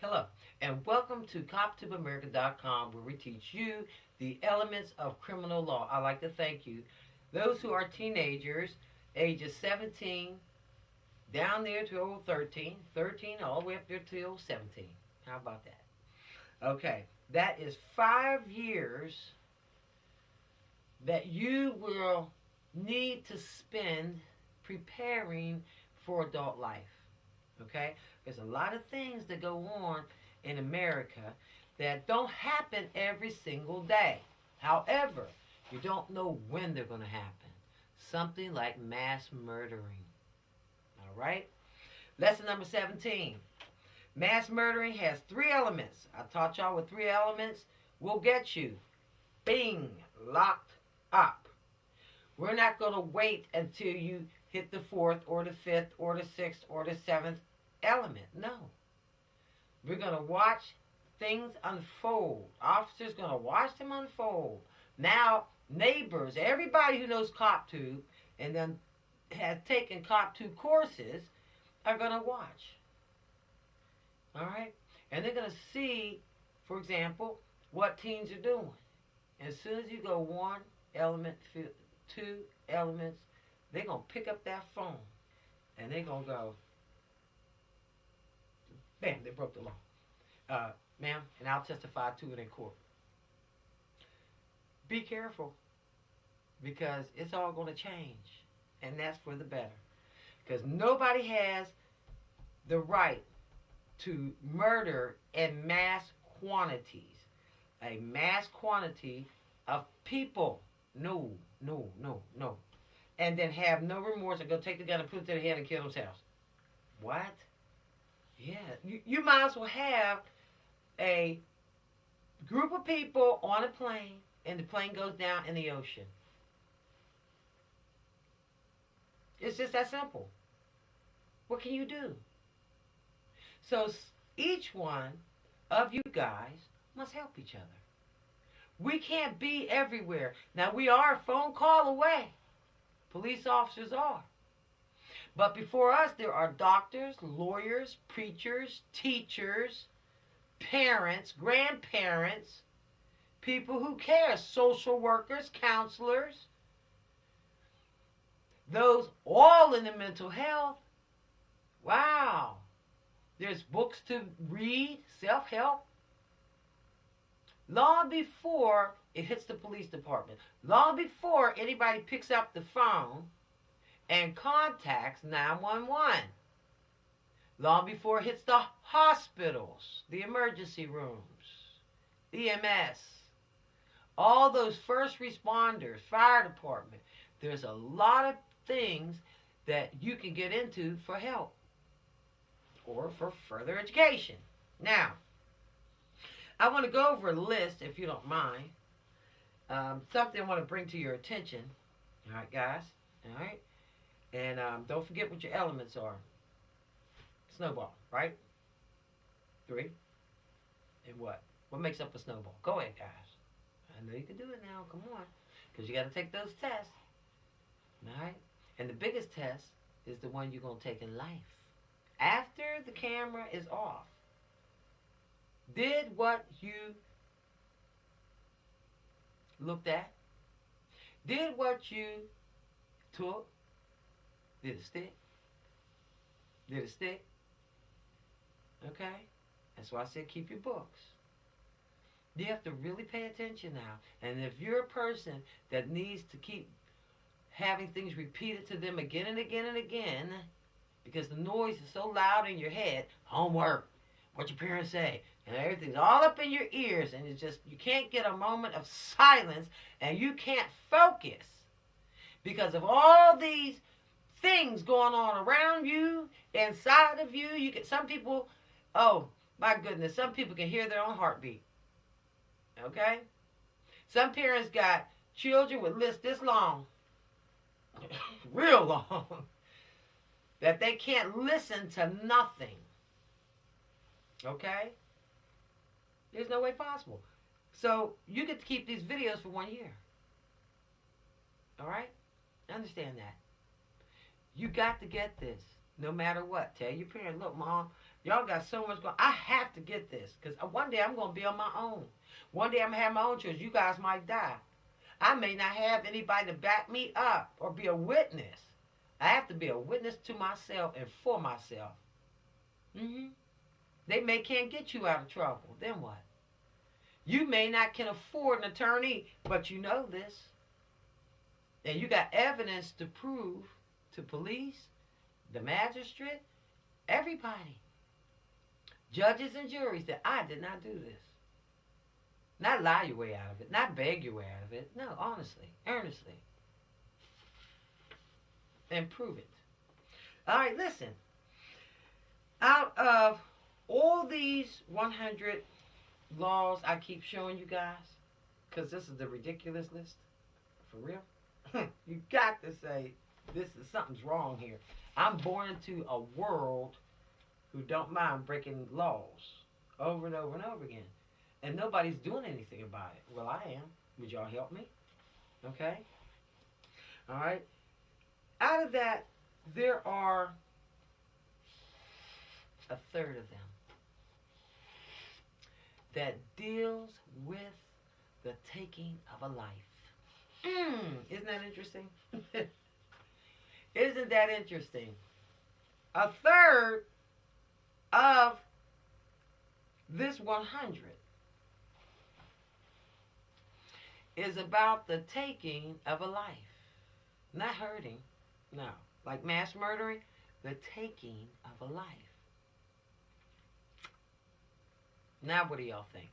Hello, and welcome to CopTubeAmerica.com, where we teach you the elements of criminal law. I'd like to thank you, those who are teenagers, ages 17 down there to old 13, 13 all the way up there to old 17. How about that? Okay, that is 5 years that you will need to spend preparing for adult life. Okay? There's a lot of things that go on in America that don't happen every single day. However, you don't know when they're going to happen. Something like mass murdering. All right? Lesson number 17. Mass murdering has three elements. I taught y'all with three elements will get you. Bing, locked up. We're not going to wait until you hit the fourth or the fifth or the sixth or the seventh element. No. We're going to watch things unfold. Officers going to watch them unfold. Now, neighbors, everybody who knows CopTube and then has taken CopTube courses are going to watch. All right? And they're going to see, for example, what teens are doing. As soon as you go one element, two elements, they're going to pick up that phone and they're going to go, bam, they broke the law. Ma'am, and I'll testify to it in court. Be careful, because it's all going to change, and that's for the better. Because nobody has the right to murder in mass quantities. A mass quantity of people. No, no, no, no. And then have no remorse and go take the gun and put it to the head and kill themselves. What? Yeah. You might as well have a group of people on a plane and the plane goes down in the ocean. It's just that simple. What can you do? So each one of you guys must help each other. We can't be everywhere. Now, we are a phone call away. Police officers are. But before us, there are doctors, lawyers, preachers, teachers, parents, grandparents, people who care, social workers, counselors, those all in the mental health. Wow. There's books to read, self-help. Long before it hits the police department, long before anybody picks up the phone and contacts 911, long before it hits the hospitals, the emergency rooms, EMS, all those first responders, fire department, there's a lot of things that you can get into for help or for further education. Now, I want to go over a list, if you don't mind. Something I want to bring to your attention. All right, guys. All right. And don't forget what your elements are. Snowball, right? 3. And what? What makes up a snowball? Go ahead, guys. I know you can do it now. Come on. Because you got to take those tests. All right? And the biggest test is the one you're going to take in life. After the camera is off, did what you looked at, did what you took, did it stick? Did it stick? Okay? That's why I said keep your books. You have to really pay attention now. And if you're a person that needs to keep having things repeated to them again and again and again, because the noise is so loud in your head, homework, what your parents say, and everything's all up in your ears, and it's just, you can't get a moment of silence, and you can't focus because of all these things going on around you, inside of you. You can, some people, oh my goodness, some people can hear their own heartbeat. Okay? Some parents got children with lists this long, real long, that they can't listen to nothing. Okay? There's no way possible. So you get to keep these videos for 1 year. All right? Understand that. You got to get this, no matter what. Tell your parents, look, Mom, Y'all got so much going. I have to get this because one day I'm going to be on my own. One day I'm going to have my own children. You guys might die. I may not have anybody to back me up or be a witness. I have to be a witness to myself and for myself. Mm-hmm. They can't get you out of trouble. Then what? You may not can afford an attorney, but you know this. And you got evidence to prove to police, the magistrate, everybody. Judges and juries that I did not do this. Not lie your way out of it. Not beg your way out of it. No, honestly, earnestly. And prove it. All right, listen. Out of all these 100 laws I keep showing you guys, because this is the ridiculous list, for real, you got to say, something's wrong here. I'm born into a world who don't mind breaking laws over and over and over again. And nobody's doing anything about it. Well, I am. Would y'all help me? Okay? All right? Out of that, there are a third of them that deals with the taking of a life. Isn't that interesting? Isn't that interesting? A third of this 100 is about the taking of a life. Not hurting, no. Like mass murdering, the taking of a life. Now what do y'all think?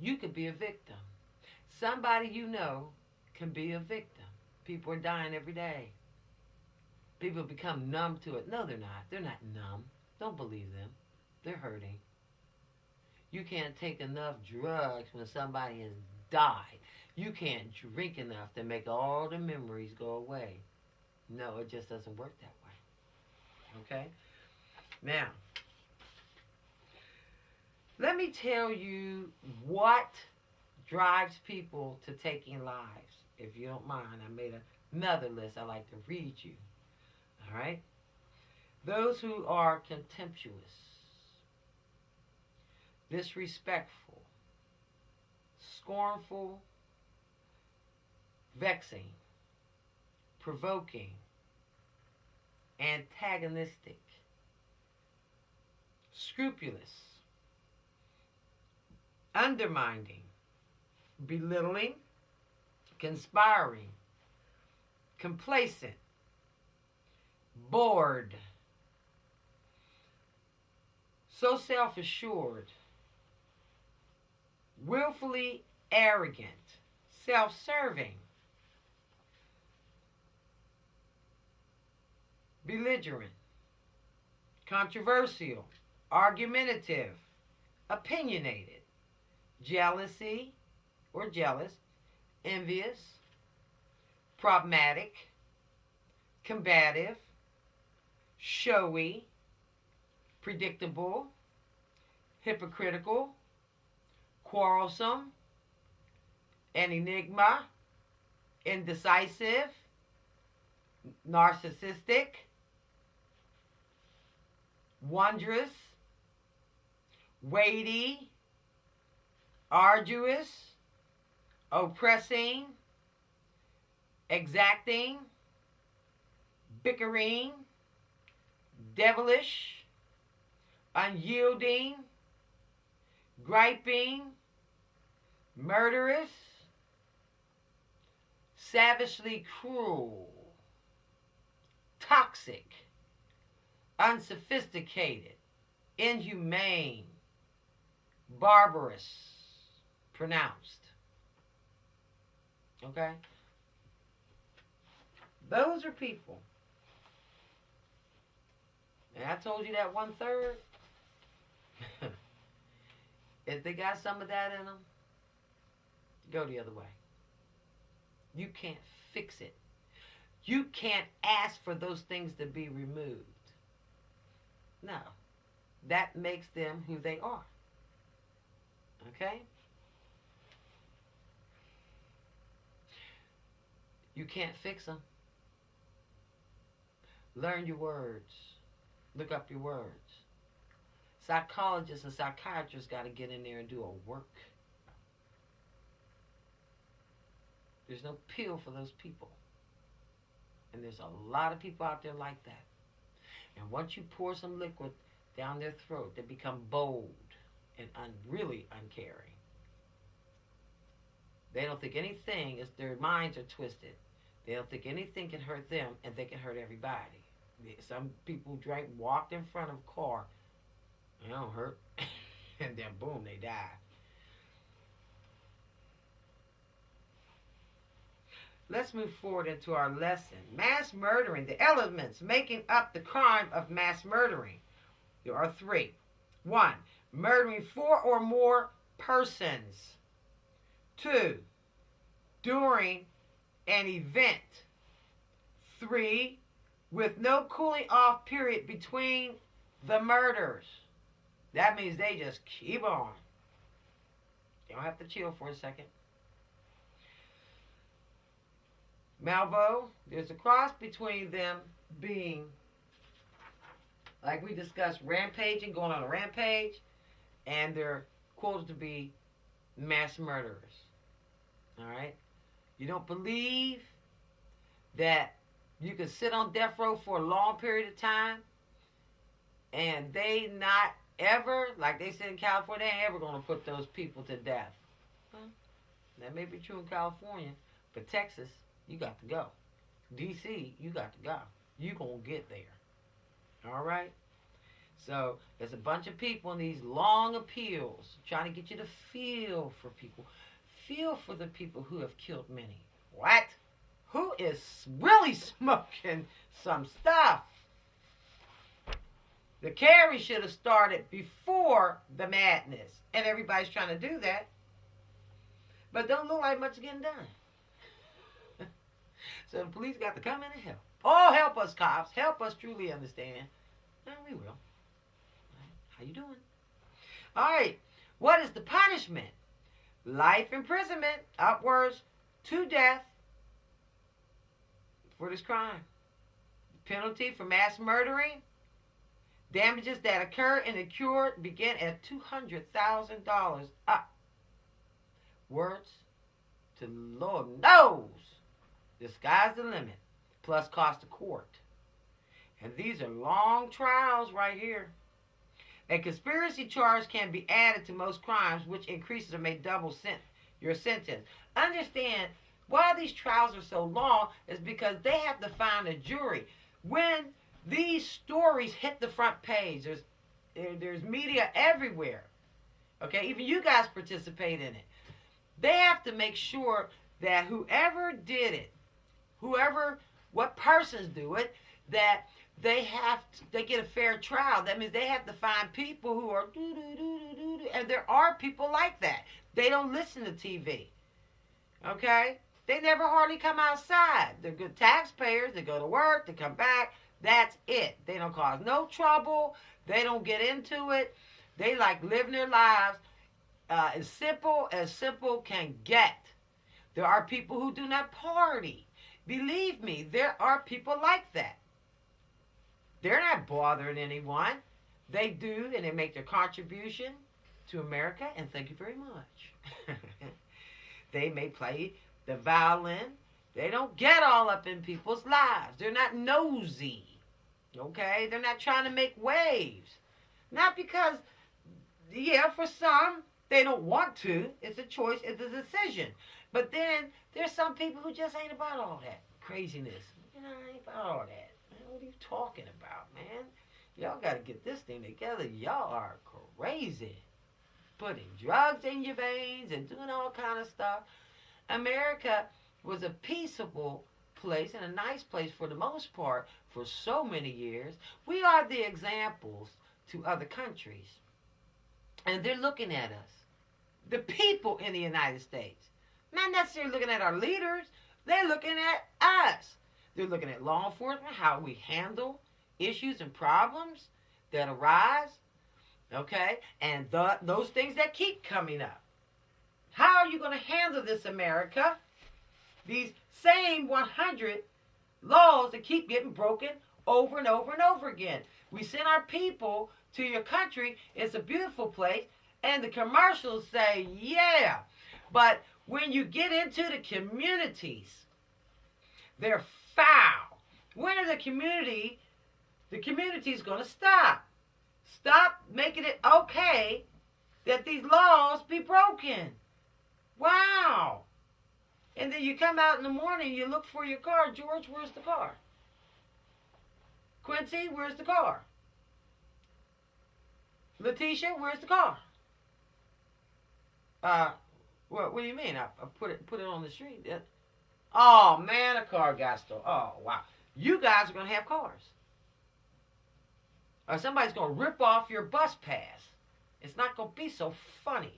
You could be a victim. Somebody you know can be a victim. People are dying every day. People become numb to it. No, they're not. They're not numb. Don't believe them. They're hurting. You can't take enough drugs when somebody has died. You can't drink enough to make all the memories go away. No, it just doesn't work that way. Okay? Now, let me tell you what drives people to taking lives. If you don't mind, I made another list I like to read you. All right? Those who are contemptuous, disrespectful, scornful, vexing, provoking, antagonistic, scrupulous, undermining, belittling, conspiring, complacent, bored, so self-assured, willfully arrogant, self-serving, belligerent, controversial, argumentative, opinionated, jealousy or jealous, envious, problematic, combative, showy, predictable, hypocritical, quarrelsome, an enigma, indecisive, narcissistic, wondrous, weighty, arduous, oppressing, exacting, bickering, devilish, unyielding, griping, murderous, savagely cruel, toxic, unsophisticated, inhumane, barbarous, pronounced. Okay? Those are people. And I told you that 1/3. If they got some of that in them, go the other way. You can't fix it. You can't ask for those things to be removed. No. That makes them who they are. Okay? You can't fix them. Learn your words. Look up your words. Psychologists and psychiatrists got to get in there and do a work. There's no pill for those people. And there's a lot of people out there like that. And once you pour some liquid down their throat, they become bold and really uncaring. They don't think anything is, their minds are twisted. They don't think anything can hurt them, and they can hurt everybody. Some people walked in front of a car, they don't hurt, and then boom, they die. Let's move forward into our lesson. Mass murdering, the elements making up the crime of mass murdering. There are 3. 1, murdering 4 or more persons. 2, during an event. 3, with no cooling off period between the murders. That means they just keep on. You don't have to chill for a second. Malvo, there's a cross between them being, like we discussed, rampaging, going on a rampage, and they're quoted to be mass murderers. All right? You don't believe that you can sit on death row for a long period of time and they not ever, like they said in California, they ain't ever going to put those people to death. Well, that may be true in California, but Texas, you got to go. D.C., you got to go. You going to get there. All right? So there's a bunch of people in these long appeals trying to get you to feel for people. Feel for the people who have killed many. What? Who is really smoking some stuff? The carry should have started before the madness. And everybody's trying to do that. But don't look like much getting done. So the police got to come in and help. Oh, help us, cops. Help us truly understand. And we will. How you doing? All right. What is the punishment? Life imprisonment, upwards to death for this crime. Penalty for mass murdering. Damages that occur in the cure begin at $200,000 up. Words to Lord knows. The sky's the limit. Plus cost of court. And these are long trials right here. A conspiracy charge can be added to most crimes, which increases or may double your sentence. Understand why these trials are so long is because they have to find a jury. When these stories hit the front page, there's media everywhere. Okay, even you guys participate in it. They have to make sure that whoever did it, what persons do it, that they get a fair trial. That means they have to find people who are and there are people like that. They don't listen to TV. Okay? They never hardly come outside. They're good taxpayers. They go to work. They come back. That's it. They don't cause no trouble. They don't get into it. They like living their lives as simple can get. There are people who do not party. Believe me, there are people like that. They're not bothering anyone. They do, and they make their contribution to America, and thank you very much. They may play the violin. They don't get all up in people's lives. They're not nosy. Okay? They're not trying to make waves. Not because, for some, they don't want to. It's a choice. It's a decision. But then there's some people who just ain't about all that craziness. Ain't about all that. What are you talking about, man? Y'all got to get this thing together. Y'all are crazy. Putting drugs in your veins and doing all kind of stuff. America was a peaceable place and a nice place for the most part for so many years. We are the examples to other countries. And they're looking at us. The people in the United States. Not necessarily looking at our leaders. They're looking at us. They're looking at law enforcement, how we handle issues and problems that arise, okay? And those things that keep coming up. How are you going to handle this, America? These same 100 laws that keep getting broken over and over and over again. We send our people to your country. It's a beautiful place. And the commercials say, yeah. But when you get into the communities, they're foul. When are the community's going to stop. Stop making it okay that these laws be broken. Wow. And then you come out in the morning, you look for your car. George, where's the car? Quincy, where's the car? Letitia, where's the car? What do you mean? I put it on the street. Oh man, a car got stolen. Oh wow. You guys are gonna have cars. Or somebody's gonna rip off your bus pass. It's not gonna be so funny.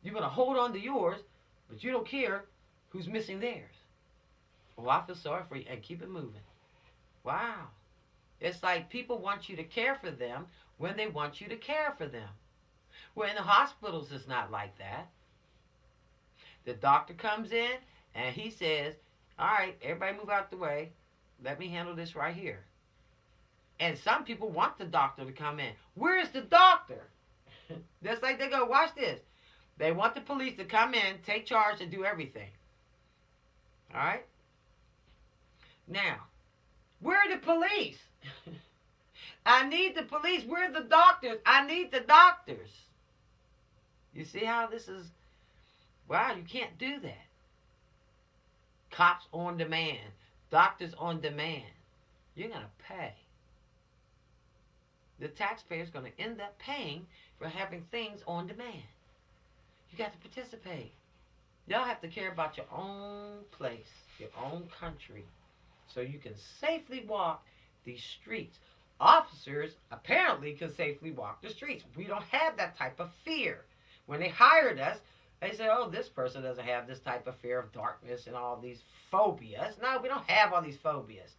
You're gonna hold on to yours, but you don't care who's missing theirs. Well, I feel sorry for you, and keep it moving. Wow. It's like people want you to care for them when they want you to care for them. Well, in the hospitals, it's not like that. The doctor comes in, and he says, all right, everybody move out the way. Let me handle this right here. And some people want the doctor to come in. Where's the doctor? Just like they go, watch this. They want the police to come in, take charge, and do everything. All right? Now, where are the police? I need the police. Where are the doctors? I need the doctors. You see how this is? Wow, you can't do that. Cops on demand. Doctors on demand. You're going to pay. The taxpayer's going to end up paying for having things on demand. You got to participate. Y'all have to care about your own place, your own country, so you can safely walk these streets. Officers apparently can safely walk the streets. We don't have that type of fear. When they hired us, they said, oh, this person doesn't have this type of fear of darkness and all these phobias. No, we don't have all these phobias.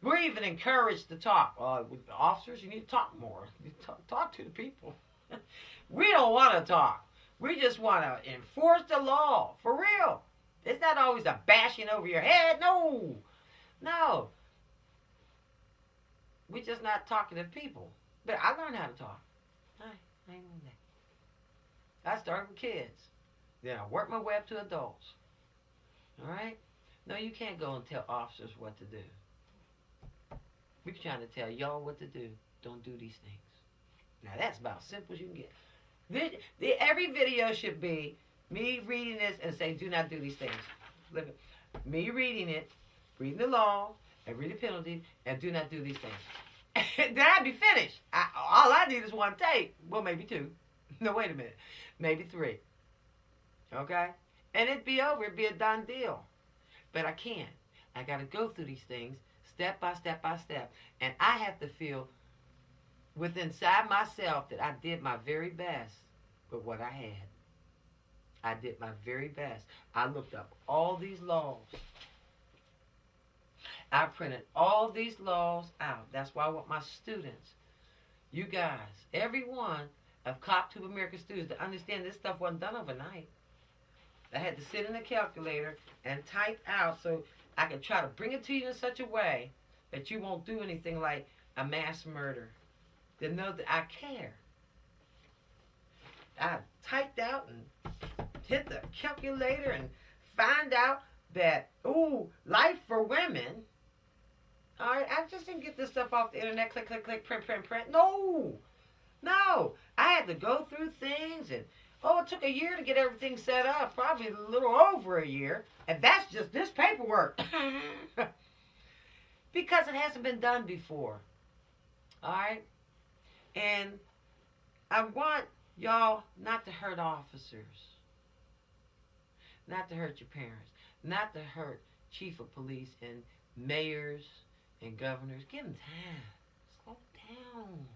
We're even encouraged to talk. With officers, you need to talk more. You talk to the people. We don't want to talk. We just want to enforce the law. For real. It's not always a bashing over your head. No. No. We're just not talking to people. But I learned how to talk. I ain't doing that. I started with kids. Then I worked my way up to adults. All right? No, you can't go and tell officers what to do. We're trying to tell y'all what to do. Don't do these things. Now, that's about as simple as you can get. Every video should be me reading this and saying, do not do these things. Me reading it, reading the law, and read the penalties, and do not do these things. Then I'd be finished. All I need is one tape. Well, maybe two. No, wait a minute. Maybe three. Okay? And it'd be over. It'd be a done deal. But I can't. I got to go through these things step by step by step. And I have to feel within inside myself that I did my very best with what I had. I did my very best. I looked up all these laws. I printed all these laws out. That's why I want my students, you guys, every one of Cop Tube American students to understand this stuff wasn't done overnight. I had to sit in a calculator and type out so I could try to bring it to you in such a way that you won't do anything like a mass murder. To know that I care. I typed out and hit the calculator and find out that, ooh, life for women. All right, I just didn't get this stuff off the internet, click, click, click, print, print, print. No. I had to go through things and, it took a year to get everything set up, probably a little over a year. And that's just this paperwork. Because it hasn't been done before. All right? And I want y'all not to hurt officers. Not to hurt your parents. Not to hurt chief of police and mayors and governors. Give them time. Slow down.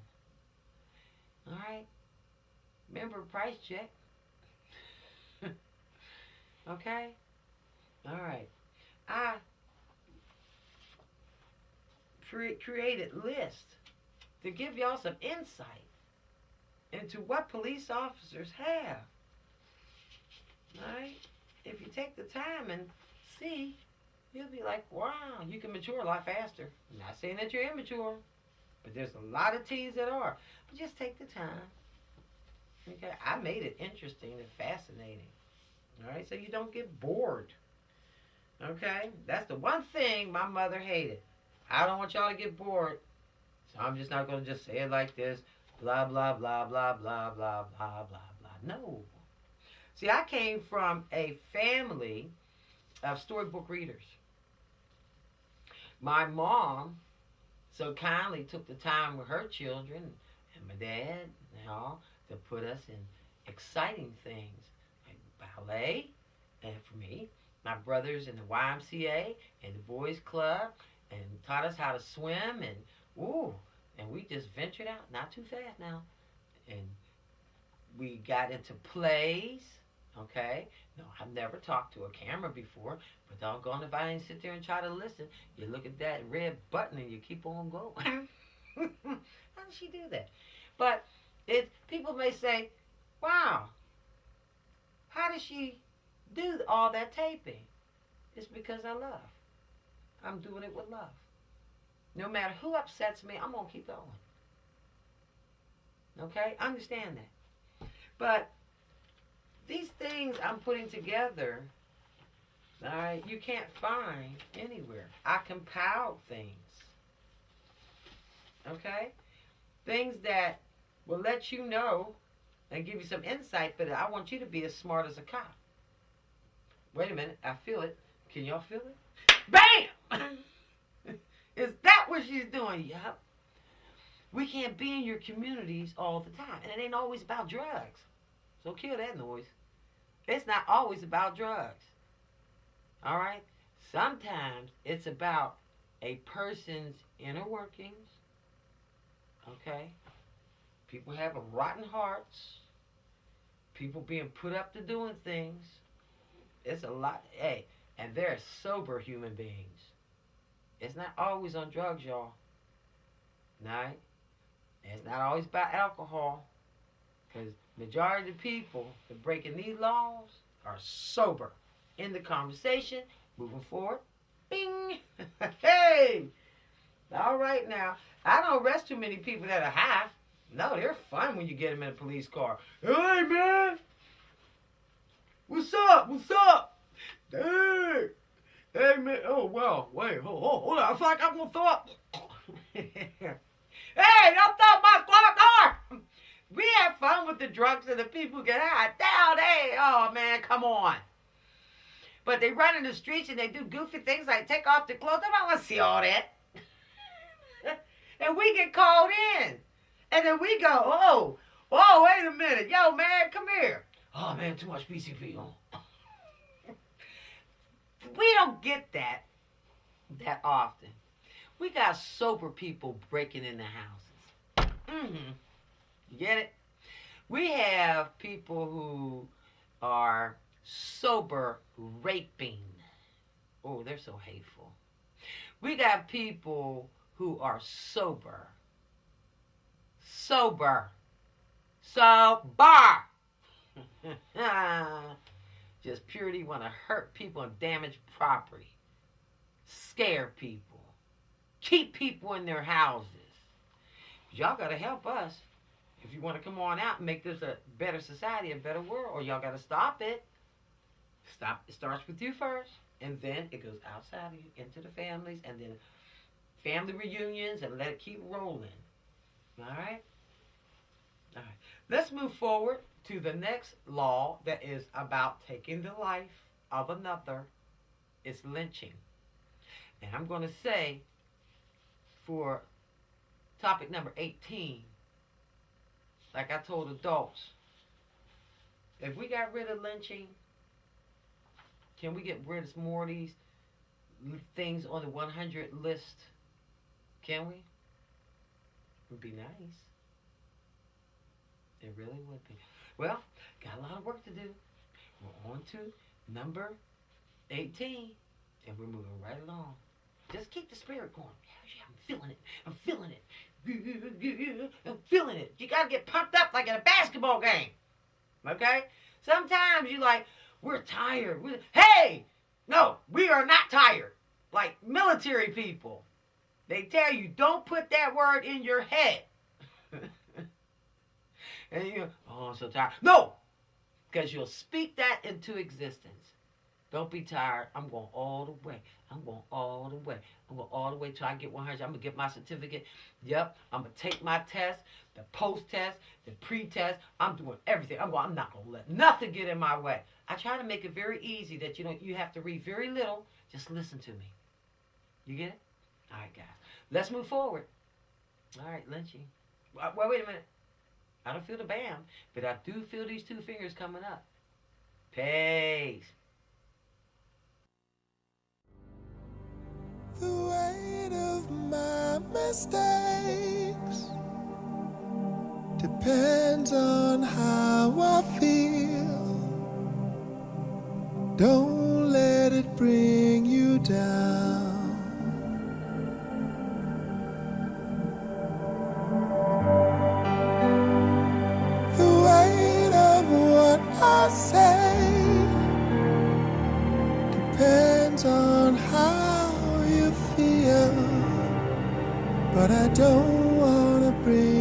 All right? Remember, price check. Okay? All right. I created lists to give y'all some insight into what police officers have. All right? If you take the time and see, you'll be like, wow, you can mature a lot faster. I'm not saying that you're immature, but there's a lot of teens that are. But just take the time. Okay, I made it interesting and fascinating. All right, so you don't get bored. Okay, that's the one thing my mother hated. I don't want y'all to get bored, so I'm just not going to just say it like this. Blah blah blah blah blah blah blah blah blah. No. See, I came from a family of storybook readers. My mom so kindly took the time with her children and my dad and all to put us in exciting things like ballet, and for me, my brothers in the YMCA and the boys club, and taught us how to swim, and ooh, and we just ventured out, not too fast now, and we got into plays. Okay, no, I've never talked to a camera before, but doggone if I didn't sit there and try to listen. You look at that red button and you keep on going. How did she do that? But people may say, wow, how does she do all that taping? It's because I love. I'm doing it with love. No matter who upsets me, I'm going to keep going. Okay? Understand that. But these things I'm putting together, all right, you can't find anywhere. I compiled things. Okay? Things that will let you know and give you some insight, but I want you to be as smart as a cop. Wait a minute, I feel it. Can y'all feel it? Bam! Is that what she's doing? Yep. We can't be in your communities all the time. And it ain't always about drugs. So kill that noise. It's not always about drugs. All right? Sometimes it's about a person's inner workings. Okay? People having rotten hearts. People being put up to doing things. It's a lot. Hey, and they're sober human beings. It's not always on drugs, y'all. Right? It's not always about alcohol. Because majority of the people that breaking these laws are sober. In the conversation, moving forward. Bing! Hey! All right now. I don't arrest too many people that are high. No, they're fun when you get them in a police car. Hey, man! What's up? What's up? Hey! Hey, man. Oh, well, wait. Hold on. I feel like I'm going to throw up. Hey, don't throw my squad car! We have fun with the drunks and the people get high. Down, hey! Oh, man, come on. But they run in the streets and they do goofy things like take off their clothes. I don't want to see all that. And we get called in. And then we go, oh, wait a minute. Yo, man, come here. Oh, man, too much PCP on. We don't get that often. We got sober people breaking into houses. Mm-hmm. You get it? We have people who are sober raping. Oh, they're so hateful. We got people who are sober. Just purely want to hurt people and damage property. Scare people. Keep people in their houses. Y'all got to help us. If you want to come on out and make this a better society, a better world, or y'all got to stop it. It starts with you first, and then it goes outside of you, into the families, and then family reunions, and let it keep rolling. All right? All right. Let's move forward to the next law that is about taking the life of another. It's lynching. And I'm going to say, for topic number 18, like I told adults, if we got rid of lynching, can we get rid of more of these things on the 100 list? Can we? It would be nice. It really would be. Well, got a lot of work to do. We're on to number 18, and we're moving right along. Just keep the spirit going. Yeah, I'm feeling it. I'm feeling it. I'm feeling it. You got to get pumped up like in a basketball game. Okay? Sometimes you like, we're tired. Hey! No, we are not tired. like military people. They tell you, don't put that word in your head. And you, oh, I'm so tired. No, because you'll speak that into existence. Don't be tired. I'm going all the way. I'm going all the way. I'm going all the way till I get 100. I'm going to get my certificate. Yep. I'm going to take my test, the post-test, the pre-test. I'm doing everything. I'm not going to let nothing get in my way. I try to make it very easy that you have to read very little. Just listen to me. You get it? All right, guys. Let's move forward. All right, Lynchy. Well, wait a minute. I don't feel the bam, but I do feel these two fingers coming up. Peace. The weight of my mistakes depends on how I feel. Don't let it bring you down. The weight of what I say depends on how you feel, but I don't wanna bring